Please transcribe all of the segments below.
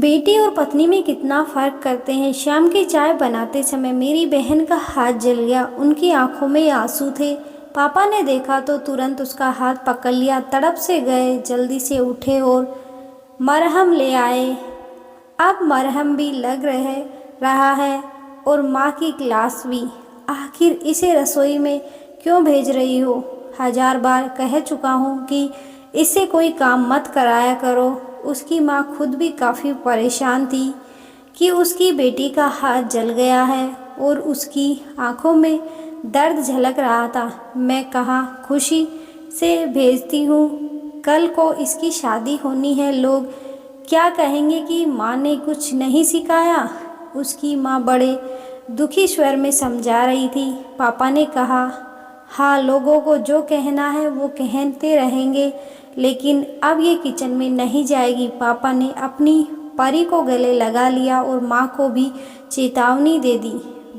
बेटी और पत्नी में कितना फ़र्क करते हैं। शाम की चाय बनाते समय मेरी बहन का हाथ जल गया। उनकी आंखों में आंसू थे। पापा ने देखा तो तुरंत उसका हाथ पकड़ लिया। तड़प से गए, जल्दी से उठे और मरहम ले आए। अब मरहम भी लग रहा है और माँ की क्लास भी। आखिर इसे रसोई में क्यों भेज रही हो? 1000 बार कह चुका हूँ कि इससे कोई काम मत कराया करो। उसकी माँ खुद भी काफ़ी परेशान थी कि उसकी बेटी का हाथ जल गया है और उसकी आंखों में दर्द झलक रहा था। मैं कहाँ खुशी से भेजती हूँ, कल को इसकी शादी होनी है। लोग क्या कहेंगे कि माँ ने कुछ नहीं सिखाया? उसकी माँ बड़े दुखी स्वर में समझा रही थी। पापा ने कहा, हाँ, लोगों को जो कहना है वो कहते रहेंगे, लेकिन अब ये किचन में नहीं जाएगी। पापा ने अपनी परी को गले लगा लिया और माँ को भी चेतावनी दे दी।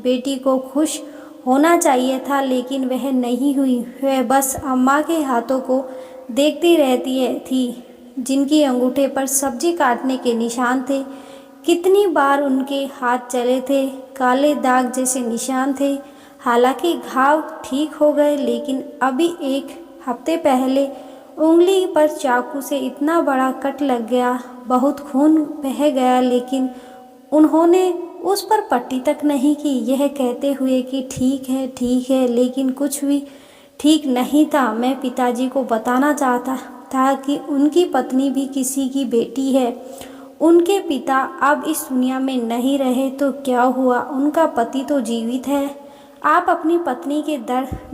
बेटी को खुश होना चाहिए था, लेकिन वह नहीं हुई। वह बस अम्मा के हाथों को देखती थी, जिनकी अंगूठे पर सब्जी काटने के निशान थे। कितनी बार उनके हाथ चले थे, काले दाग जैसे निशान थे। हालांकि घाव ठीक हो गए, लेकिन अभी एक हफ्ते पहले उंगली पर चाकू से इतना बड़ा कट लग गया। बहुत खून बह गया, लेकिन उन्होंने उस पर पट्टी तक नहीं की, यह कहते हुए कि ठीक है, लेकिन कुछ भी ठीक नहीं था। मैं पिताजी को बताना चाहता था कि उनकी पत्नी भी किसी की बेटी है। उनके पिता अब इस दुनिया में नहीं रहे तो क्या हुआ, उनका पति तो जीवित है। आप अपनी पत्नी के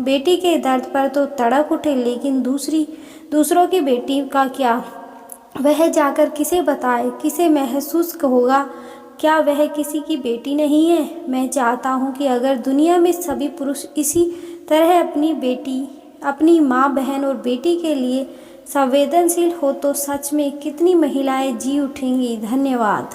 बेटी के दर्द पर तो तड़प उठे, लेकिन दूसरों की बेटी का क्या? वह जाकर किसे बताए, किसे महसूस होगा? क्या वह किसी की बेटी नहीं है? मैं चाहता हूँ कि अगर दुनिया में सभी पुरुष इसी तरह अपनी बेटी, अपनी माँ, बहन और बेटी के लिए संवेदनशील हो तो सच में कितनी महिलाएं जी उठेंगी। धन्यवाद।